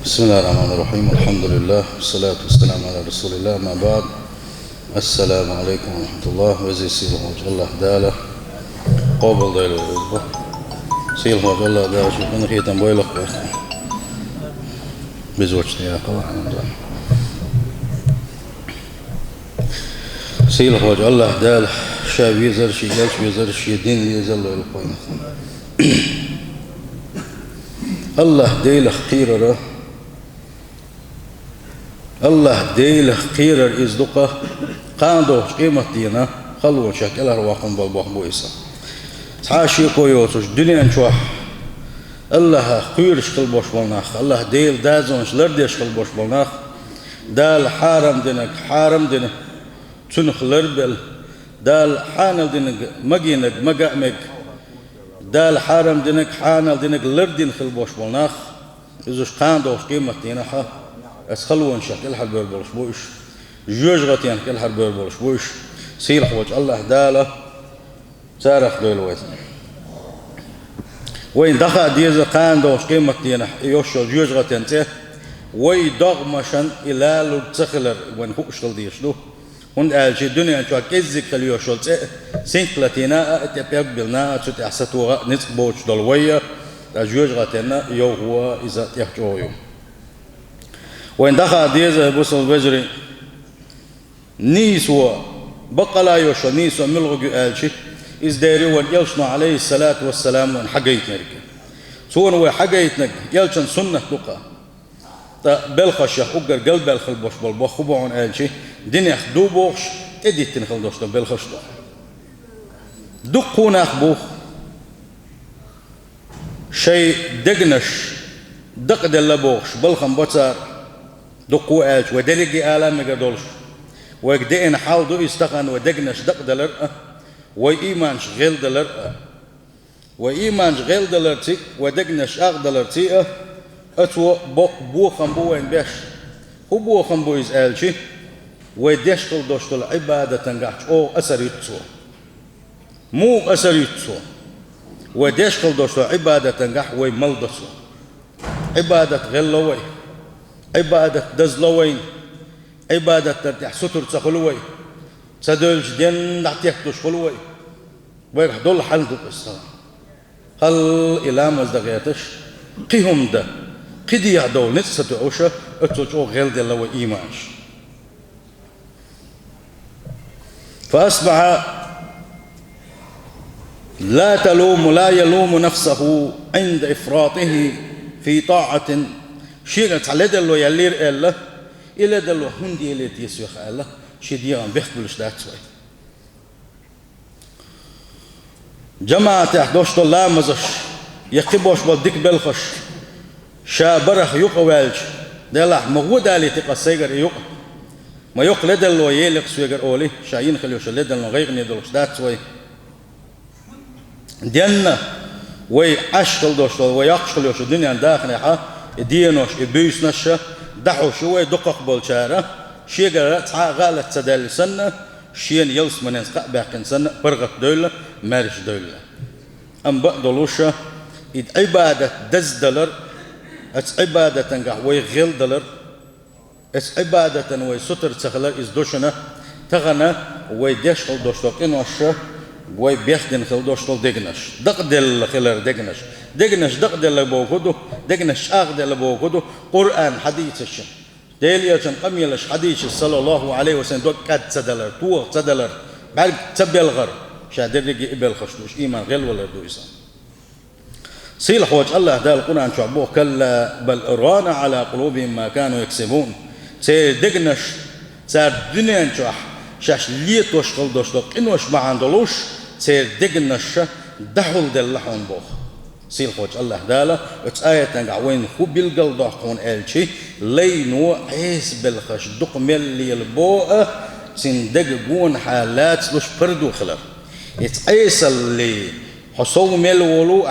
بسم الله الرحمن الرحيم. الحمد لله والصلاة والسلام على رسول الله. ما بعد. السلام عليكم ورحمة الله. وزي سيل هوج الله داله قابل داله وزبه سيل هوج الله داله شو كنا خيتم بويلق بزوجتي يا قوة سيل هوج الله داله شاب يزر شي جالش يزر شي دين يزر له القوين الله ديله خيره الله ديله خير إزدقه قاندو قيمة دينا خلوا شكل أرواحهم بالبوح بويسا تعاشي كويوتوش دنيا نشوح الله خير شكل بوش بالناخ الله ديل دازونش لردي شكل بوش بالناخ دال حارم دينك تنخ لربل دال حانل دينك مجينك مجامك دال حارم دينك حانل دينك لردين خل بوش بالناخ إزوش قاندو قيمة دينا أسخلون شكل حرب البولش بوش جوجغتين كل حرب البولش بوش سيل حوج الله داله سارخ دول ويت وين دخل ديز قان دوش قيمة دينا يوشو جوجغتين ته وي دغمشن إلى لو تخلر وين هوشل ديشلو هون قال شي الدنيا شو كيزك اليوشل ته سينكلاتينا تبيقبلنا تشت أحسطوها نسق بوش دلوية جوجغتين يو هو إذا تحجو يوم وين دخل ديزه بوصل بجري نيسوا بقلا يوشو نيسوا ملغو قالشي إز دايري وان يلشنا عليه الصلاة والسلام وان حقيتنا ركا سوان وان حقيتنا يلشن سنة لقا بلخش يحقر قلب الخلبوش بالبوخ خبوعون قالشي دين دو بوخش تديت تنخل دوشتا بلخش دقونا أخبوخ شي دقنش دق دل بوخش بلخم بطار دقو آلش ودرجي آلام مقدولش وقدئن حال دو استخن ودقنش دق دلر وإيمانش غيل دلر وإيمانش غيل دلر تي ودقنش أغ دلر تي أتو بوخم بوين بيش هو بوخم بويز آلشي ودشتل دوشتل عبادة تنقحش أو أسر يتسو مو أسر يتسو ودشتل دوشتل عبادة تنقح ويملدسو عبادة غلوي عبادة دزلوين عبادة ترتاح ستر تخلوي سدولش دين نعتيح تشخلوي ويرح دول حل دوك الصلاة هل إلى مزدغياتش قيهم ده قدي يعدول نتسة عوشة اتوجو غير دي لو إيمانش فأصبح لا يلوم نفسه عند إفراطه في طاعة شيء تعلد له يلير الله إلى دلو هندي إلى تيسيخ الله شيء ديان بيخبلش ده شوي جماعة أحدوش الله مزش يقبوش بدك بالخش شابرخ يقوالش دلح مغود عليه تقصير يق ما يقلد له يلق سوير أولي شاين خليوش لد له غير ندلش ده شوي دينا وي أشكل دوش ويأشكل يوش الدنيا داخلها دينوش إبيس نشة دحو شوي دقق بالشارع شيء قالت غالت سدال سنة شين يلس من ينسق باقين سنة برغت دولة مارش دولة أم بقدلوشة إد عبادة دز دلر أس عبادة تنقح وي غيل دلر أس عبادة وي ستر تخلر إز دوشنا تغنى وي ديشل دوشتوكين وشة وي بيخدن خل دوشتول دقنش دق دل خلر دقنش دق دل بوكودو دقنش آغ دل بوكودو قرآن حديث الشم ديليا كان قميلش حديث صلى الله عليه وسلم دوك كاد تدلر توغ تدلر بعد تبيل غر شادر رجي إبل خشنوش إيمان غير ولا دويسان سيل حوج الله دال القرآن شعبوه كلا بل إران على قلوبهم ما كانوا يكسبون سير دقنش سار دنيا نشوح شاش ليت وشغل دوشتوك إنوش ما عندلوش سير دقنش دحول دل لحون بوخ سيل خوش الله داله آية تنقع وين خو بالقل ضحكون آلشي لينو عيس بالخش دق ملي البوء سندق قون حالات لوش بردو خلر يتعيس اللي حصو مل ولو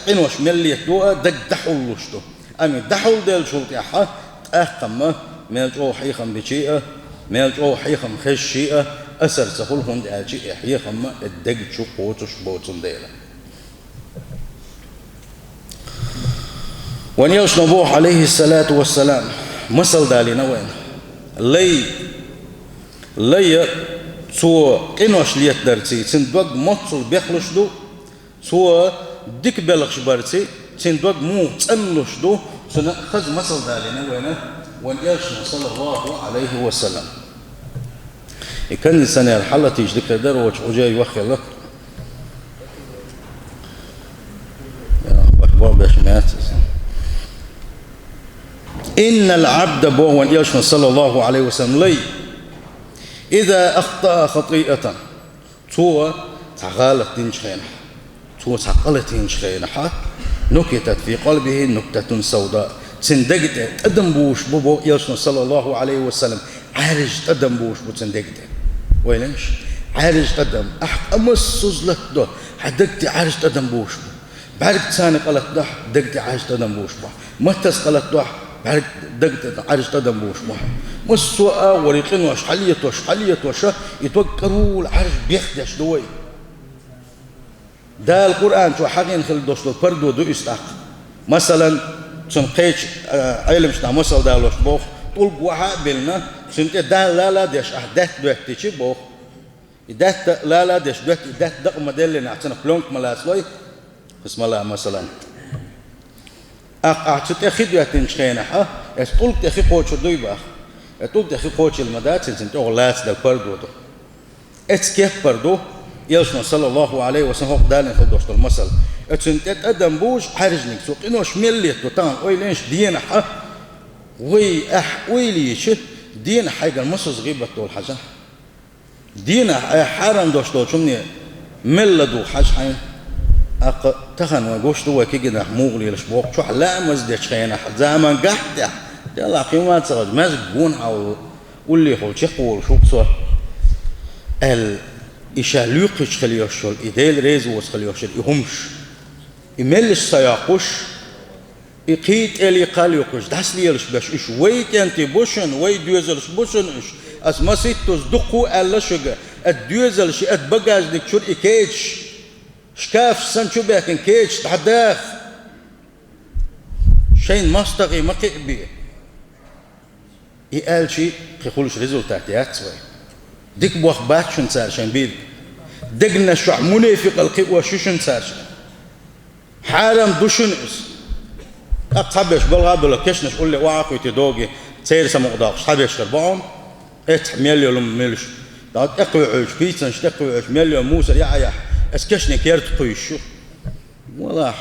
إنوش ملي يتوء دق دحول لوشتو أمي دحول دل شلطي أحا تأخم ملجو حيخم بشيئة ملجو حيخم خشيئة أسر سخول هند آلشي حيخم الدق شو قوتش بوتن ديلا ونيلش نبوح عليه الصلاة والسلام مثل دالينا وين لي سو إنوش ليت درتي سندوق مطل بيخلش دو سو ديك بلغش برتي سندوق مو تسملش دو سنأخذ مثل دالينا وين ونيلش صلى الله عليه وسلم كان السنة الحالة تيجي كدر وجاي يوخي لك إن العبد بو ونيلش صلى الله عليه وسلم لي إذا أخطأ خطيئة تو تعغالت تنشخينها تو تعقلت تنشخينها نكتت في قلبه نكتة سوداء سندقت أدم بوش بو يلشن صلى الله عليه وسلم عارج أدم بوش بو سندقت وينش عارج أدم أمسوز لك ده حدقت عارج أدم بوش بو بعد ثاني قالت ده دقت عارج أدم بوش بو متس قالت ده بعد دقت عارج أدم بوش بو مسوء وريقين وش حلية وش يتوكروا العرش بيخدش دوي ده القرآن شو حقين خل دوستو بردو دو استاق مثلا سنقيش علم شنا مسل دالوش بوخ طول بوحا بلنا سنت ده لا ديش أحدث دوحتي بوخ ده لا ديش دوحتي ده دق مدل نعتنا بلونك ملاسلوي بسم الله مثلا أعطيت أخي دوحتي نشخينا ها طول تأخي قوتش دوي باخ أتوب دخل قوتش المدات سنت أغلاس ده بردو ده كيف بردو يلشنا صلى الله عليه وسلم هو دالين في دوست المثل سنت أدم بوش حرجنك سوق إنه شمليت وطان ويلينش دين ح ويليش دين حاجة المسوس غيبة طول حاجة دين حرام دوستو شمني ملدو حاج حين تخن وجوش تو كي جدا مغلي لشبوق شو لا مزدش خينا زمان قحته يلا قيمات صغير مزجون أو واللي هو شقول شو بصور الإشالوقش خليوشل إديل ريزوس خليوشل يهمش يملش سياقش يقيت إلي قال يقش داس ليلش باش إيش ويت أنت بوشن ويت دوزلش بوشن إيش أسمع سيتوس دقوا ألا شجع الدوزلش أتبجاج دك شو إكيتش شكاف سن شو بيكن كيتش تحداخ شين مستغي ما كبيه يقال شيء يقولش ريزولتات سوي ديك بوخ باتشن صار شن بيد دقنا شو منافق القوة شن صار حرام دوشن أقصبش بالغابة كشنش قول لي واقع تدوقي سير سمقداقش حبيش تربعهم مليون ملش أقوى عيش بيتنا اشتقوى عيش مليون موسى يا اسكشني كيرت قيشو والله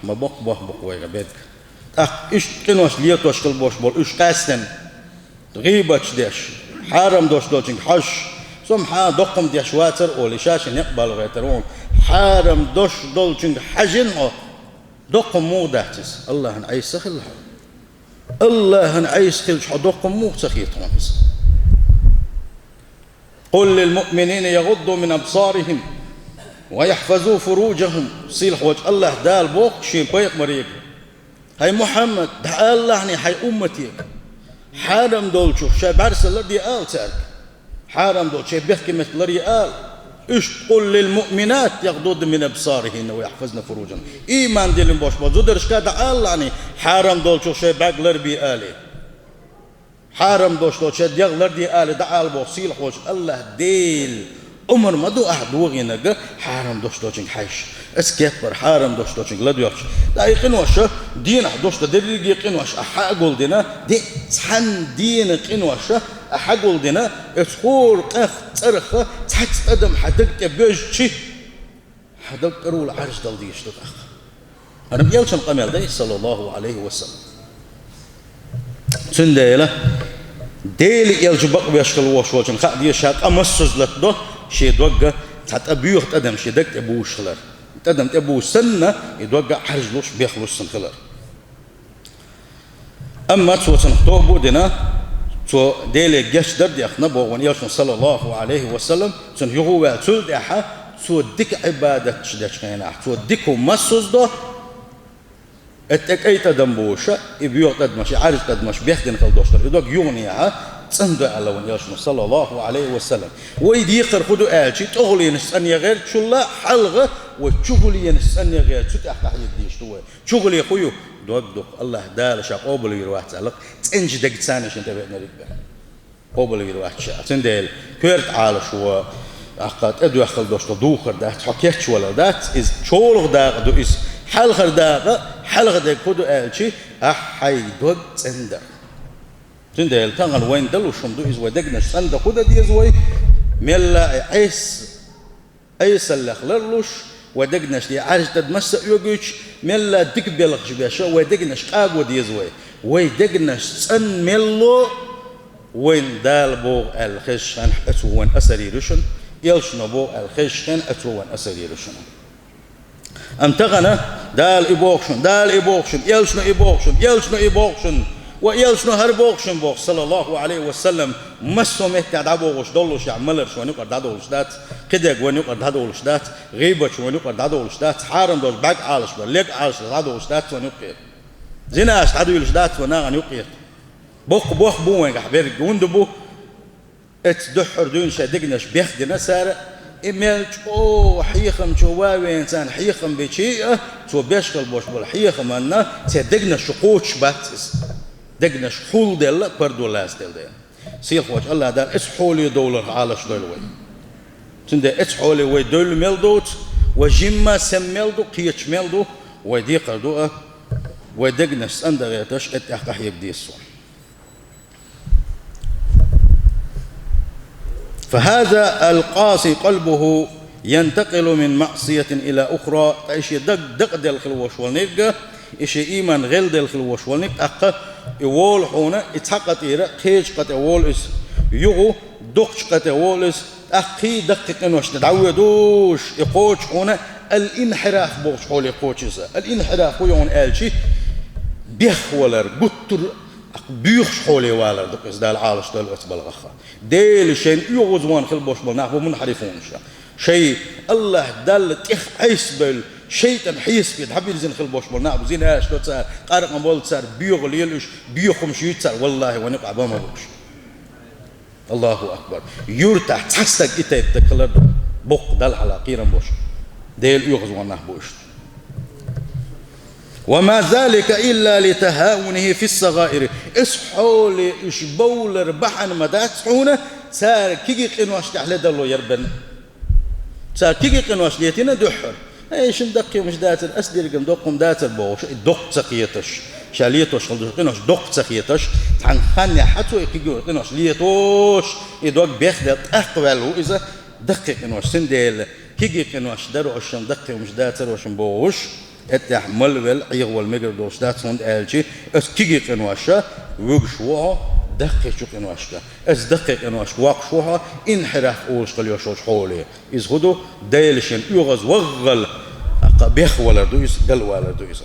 ما بق ويغبيد إيش قنوش ليت وش قلبوش بول إيش قاسن غيبتش ديش حرام دوش دوشين حش سمحا دقم ديش واتر أولي شاشن يقبل غيترون حرام دوش دوشين حجن دقم مو دهتس الله نعيس سخل الله نعيس كلش دقم مو سخيتهم قل للمؤمنين يغضوا من أبصارهم ويحفظوا فروجهم صيلح وجه الله دال بوق شي بيق مريق هاي محمد دا الله يعني هاي أمتي حرام دول شوف شي برس الذي قال سألك حرام دول شي بيحكي مثل الذي قال إيش قل للمؤمنات يغضضن من أبصارهن ويحفظن فروجهن إيمان ديلن بوش بزودرش كذا الله يعني حرام دول شوف شي باق لربي قالي حرام دوش دوش ديال لردي قال دعال بوصيل خوش الله ديل عمر ما دو أحد وغينا حرام دوش دوشين حيش اسكبر حرام دوش دوشين لا دوش لا يقنوش دين دوش تدري يقنوش أحقول دينا دي سحن دين يقنوش أحقول دينا اسخور قخ صرخ تحت قدم حدك بيج شي حدك رول عرش دل ديش تخ أنا بيلشن قميل ده صلى الله عليه وسلم سنديله ديل يلجبق بيشكل وشوجن خا دي شاق امسز لتدو شي دوغ تحت ابيوخ قدم شي دك ابوش خلر قدم ابو سنه يدوغ حرجلوش بيخلص سن خلر اما تو سنختو بودنا تو ديل جش درد يخنا بو ون يلشن صلى الله عليه وسلم سن يغوا تول دحا تو ديك عباده شدشنا تو ديكو مسز دو اتكيت دمبوشة يبيوت دمش عارج دمش بيخدم كل دوشتر يدوق يونيها تصند على ونياشنا صلى الله عليه وسلم ويدي خدوا آجي تغلي نسأني غير شو لا حلقة وتشغلي نسأني غير شو تحت حد يديش توه شغلي خويو دوك الله دال شاق قبل يروح تعلق تنج دق ثاني شنت بينا رجع قبل يروح شاق تندل كيرت على شو أخذ أدو أخذ دوشت دوخر ده حكيت ولا ده إز شول ده دو إز حلقة ده حلقة ده كودو ألشي أحي دوت سندر تندل تانغ وين دلو شم دو إز ودقنا سندر كودا دي زوي ملا عيس اللي خلرلوش ودقناش دي عارج تدمس يوجوش ملا دك بيلغش بيشا ودقناش قاق ودي زوي ودقناش سن ملو وين دال بو الخش هن أتوان أسري رشن يلشنا بو الخش هن أتوان أسري رشن أم تغنى دال إبوكشن يلشنا إبوكشن ويلشنا هربوكشن بوك صلى الله عليه وسلم مسو مهتع دابوغش دولوش يعملر شو نقدر دادولش دات كده جو نقدر دادولش دات غيبة شو نقدر دادولش دات حارم دوش باق عالش بليق عالش دادولش دات ونقير زيناش دادولش دات وناغ نقير بوك بوين حبير جوندبو اتدحر دون شادقناش بيخدنا سارة إميل شو حيخم شو واوي إنسان حيخم بشيء شو بيشغل بوش بالحيخم أنه تدقنا شقوش باتس دقنا شحول دل بردو لاس دل سيخ وجه الله دار اسحولي دولار على شدولوي تند اسحولي وي دول ملدوت وجيما سملدو قيش ملدو ودي قردو ودقنا سندغيتش اتحقح يقديسو فهذا القاسي قلبه ينتقل من معصية إلى أخرى إيش دق دل خلوش والنجا إيش إيمان غل دل خلوش والنج أقا يقول حونا يتحقق إيرا خيج قت يقول إس يغو دقش قت يقول إس أخي دقق إنوش تدعودوش يقوش حونا الانحراف بوش حول يقوش إسا الانحراف هو يون آلشي بيخ ولر قطر بيخش حولي والر دق إس دال عالش دال أتبال غخا ديل شين يغزوان خل بوش بلناح ومنحرفونش شيء الله دل تخ عيسبل شيطان حيس بيد حبيل زين خل بوش بلناح وزين هاش لو تسار قارق مبول تسار بيغل يلوش بيخم شيء تسار والله ونقع بما بوش الله أكبر يرتاح تحسك إتاي تكلر بق دل على قيرا بوش ديل يغزوان نح بوش وما ذلك إلا لتهاونه في الصغائر اسحولي إشبولر بحن مدات حونه سار كيكي قنواش تحلي دلو يربن سار كيكي قنواش ليتنا دحر ايش مدقي ومش داتر أسدير قم دقم داتر بوش دق تقيتش شاليتوش قنواش دق تقيتش تحن خاني حتو كيكي قنواش ليتوش يدوك بيخدت أقبله إذا دقي قنواش سنديل كيكي قنواش درو أشم دقي ومش داتر وشم بوش اتحمل والعيغ والمجر دوش دات صند آلشي اس كيجي قنواشا وقشوها دقي شو قنواشا اس دقي قنواش واقشوها انحراف أولش قليوشوش حولي إز خدو دايلشن يغز وغل بيخ ولا دويس قل ولا دويس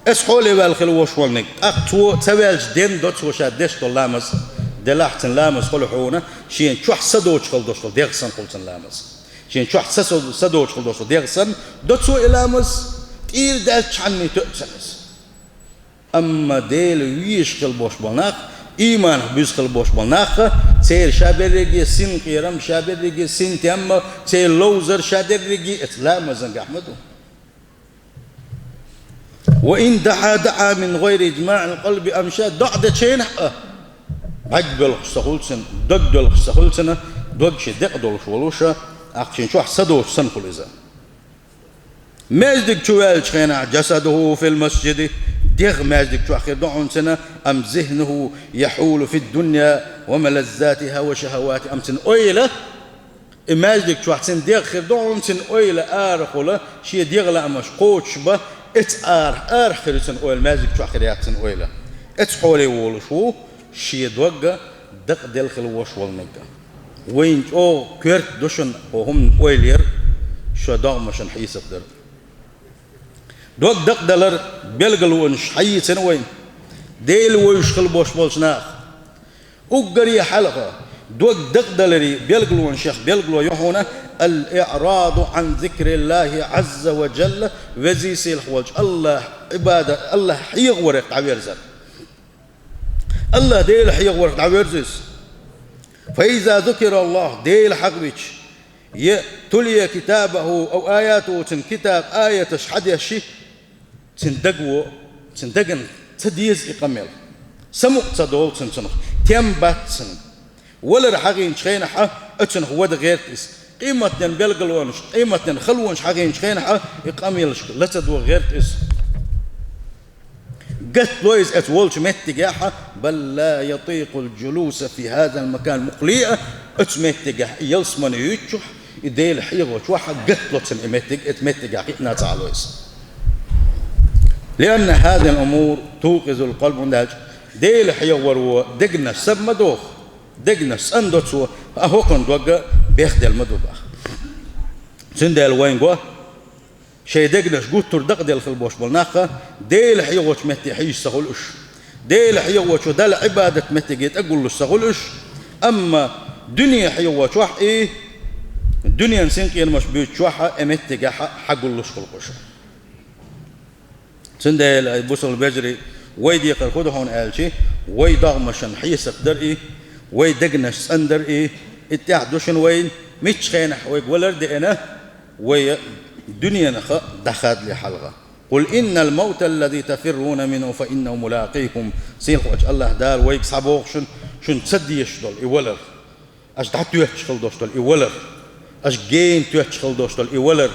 اس حولي والخلوش والنك اقتو توالج دين دوتس وشاد ديشتو لامس دلاحتن لامس خلوحونا شين شوح سدوش خلدوشتو ديغسن قلتن لامس شين شو حسسوا سدوش خلصوا ديغسن دوتسو إلامس تير دالش عني تؤسس أما ديل ويش خلبوش بناخ إيمان بيز خلبوش بناخ سير شابرجي سين قيرم شابرجي سين تيم سير لوزر شابرجي إسلام زنق أحمدو وإن دعا من غير إجماع القلب أمشى دعد شين عقبل خسخولسن دقدل خسخولسن دقش دقدل شولوشا أخشين شو حسدوش سنقل إذا ماجدك شوالش خينا جسده في المسجد ديغ ماجدك شو أخير دعون سنة أم ذهنه يحول في الدنيا وملذاتها وشهوات أم سن أويلة ماجدك شو حسن ديغ خير دعون سن أويلة آرخولة شي ديغ لا أمش قوتش به آر خير سن أويل ماجدك شو أخير يات سن أويلة حولي وولشو شي دوغة دق ديل خلوش والنقا وين أو كيرت دوشن وهم ويلير شو دعمشن حيس الدر دوك دق دلر بيلقلون حيسن وين ديل ويشخل بوش بولشناخ وقري حلقة دوك دق دلري بيلقلون شيخ بيلقلو يهونا الإعراض عن ذكر الله عز وجل وزي سيل حوج الله عبادة الله حيغورك عويرزر الله ديل حيغورك عويرزيس فإذا ذكر الله ديل حقبيش تلي كتابه أو آياته تن كتاب آية شحد يشي تندقن تديز إقامل سمو تدول تنسنخ تيم باتسن ولا رحاقين شخينحة أتنخ ود غير تيس قيمة بلغلونش قيمة خلونش حاقين شخينحة إقاميلش لا تدو غير تيس قد لويز أتولش متجاحة بل لا يطيق الجلوس في هذا المكان مقلية أتمتجاح يلسمن يتشح يديل حيغوش واحد قد لوتن اتمتجاح ناتع لويز لأن هذه الأمور توقظ القلب ونداج ديل حيغور دقنا سب مدوخ دقنا سندوتسو أهوكن دوغا بيخدل مدوبا سندل وين قوة شيء دقناش قوت تردق ديل خلبوش بالناقة ديل حيغوش متي حيش سغلوش ديل حيغوش دال عبادة متي جيت أقول له سغلوش أما دنيا حيغوش واح إيه الدنيا نسينك ينمش بيوت واحة امتي جاحة حقول له خلقوش سندل بوصل البجري ويدي قرقود هون قالشي ويدغ مشان حيس قدر إيه ويدقناش سندر إيه اتحدوشن وين مش خينح ويقولر دي أنا وي دنيا نخ دخل لي حلقة قل إن الموت الذي تفرون منه فإنه ملاقيكم سيلخ وجه الله دار ويك صابوخ شن تسدي يشتغل يولر أش تحت يشتغل دوشتغل يولر أش جين يشتغل دوشتغل يولر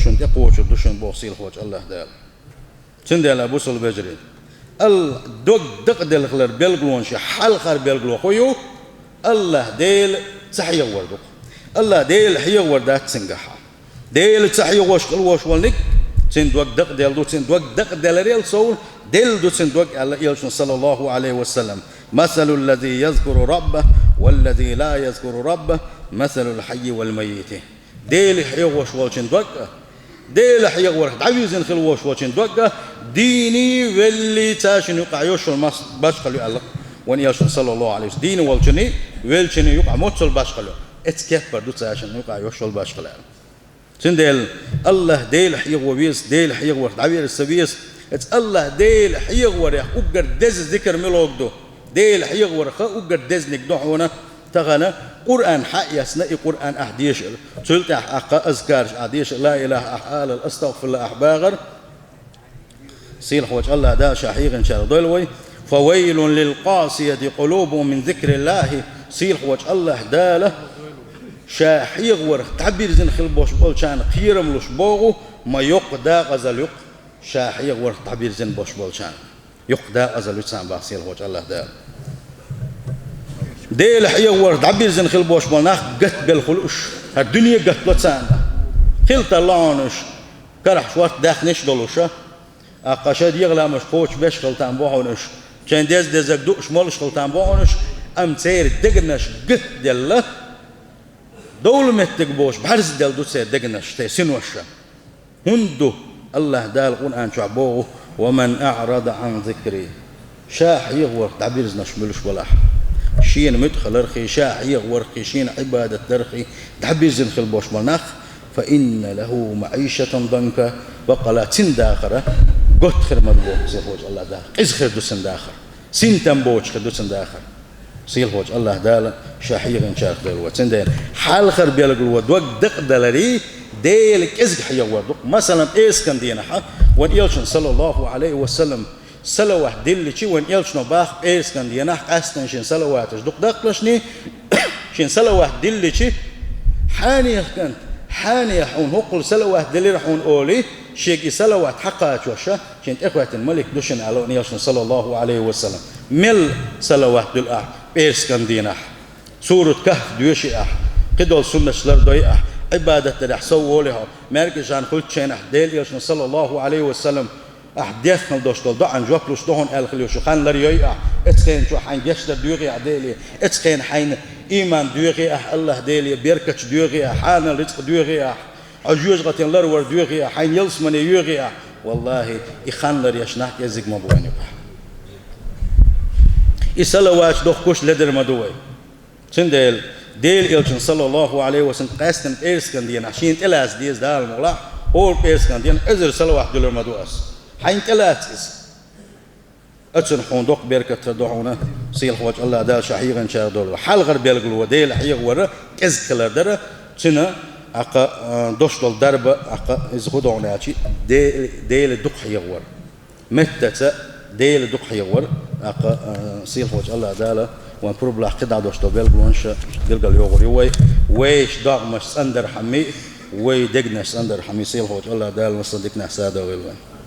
شن تقوش دوشن بوخ سيلخ وجه الله دار سندي على بوصل بجري الدق دق دل خلر بيلقلون شي حلقة بيلقلو خويو الله ديل صحيح وردق الله ديل حي وردات سنجحها ديل تصحي وش ولنك سندوق دق ديل دو سندوق دق ديل ريال صور ديل دو سندوق الله يلشن صلى الله عليه وسلم مثل الذي يذكر ربه والذي لا يذكر ربه مثل الحي والميت ديل حي وش سندوق ديل حي ورد عايزين خل وش سندوق ديني واللي تاشن يقع يوشل مس باشقلو الله وان يلشن صلى الله عليه وسلم ديني والجني والجني يقع موتل باشقلو اتكفر دو تاشن يقع يوشل باشقلو سندل الله ديل حيغ وبيس ديل حيغ ورد عبير السبيس ات الله ديل حيغ وريح أقر دز ذكر ملوك دو ديل حيغ ورخ أقر دز نقدوحونا تغنى قرآن حق يسنئي قرآن أحديش سلت أحقا أذكار أحديش لا إله أحال أستغفر الله أحباغر سيل حوج الله دا شاحيغ إن شاء الله فويل للقاسية قلوبهم من ذكر الله سيل حوج الله داله شاحيغ ورخ تعبير زين خل بوش بول شان خيرم لوش بوغو ما يقدا غزل يق شاحيغ ورخ تعبير زين بوش بول شان يقدا غزل يسان باسيل وجه الله دا ديل حيغ ورخ تعبير زين خل بوش بول ناخ قت بالخلوش الدنيا قت لتسان خلت اللونش كرح شوات داخنش دولوشا اقاشد يغلا مش قوش باش خلتان بوهونش كان دز دوش مولش خلتان بوهونش ام تسير دقنش قت دله دول متقبوش بحرز دل دو سير دقنش تيسين وشا هندو الله دال قرآن شعبوه ومن أعرض عن ذكري شاح يغور تعبير نشملش ولا شين مدخل رخي شاح يغور شين عبادة درخي تعبير زنخل بوش مناخ فإن له معيشة ضنكا وقلاتين داخرة قد خير مدبوك زيخوج الله داخر إز خير دوسن داخر سين تنبوش خير دوسن داخر سيل هوج الله دال شاحيغ إن شاء الله وتندين حال خرب يلقوا دوق دق دلري ديلك إزق حيوار مثلا إيش كان دينا ح وان يلشن صلى الله عليه وسلم سلوات دل شيء وان يلشن باخ إيش كان دينا أستن شين سلوات دق دقلشني شين سلوات دل شيء حاني كان حاني حون هقل سلوات دل رحون أولي شيء سلوات حقات وشة شين إخوة الملك دوشن على وان يلشن صلى الله عليه وسلم مل سلوات دل إيش كان دينا سورة كهف دوشي قدول سنة شلر دوي عبادة رح سووا لها مركز عن كل شيء ديل يوشن صلى الله عليه وسلم أحدثنا دوشتل دو عن جوكلوش دوهن الخليو شو خان لريوي اتخين شو حين جشتر دوغي ديلي اتخين حين إيمان دوغي الله ديلي بيركتش دوغي حان الرزق دوغي عجوز غتين لرور دوغي حين يلسمني يوغي والله إخان لريش نحك يزيق مبواني إسلوات دوخكوش لدر مدوي سندل ديل يلشن صلى الله عليه وسلم قاستن إيرسكن دينا عشين تلاس ديز دار المغلا هو إيرسكن دينا إزر سلوات دولر مدوس حين تلاتس أتسن حون دوق بيركة دوحونا سيل خوج الله دال شحيغن شار دول حال غرب يلقلوا ديل حيغ ورا كز كلر درة سنة أقا دوش دول درب أقا إز خدونا شيء ديل دوق حيغ ورا متى ديل دق حيور سيل خوش الله داله وان بروبلا قطع دوشتو بيلغونش بيلغل يوغري ويش داغ مش سندر حمي وي دقنش سندر حمي سيل خوش الله داله مصدقنا ساده ويلوان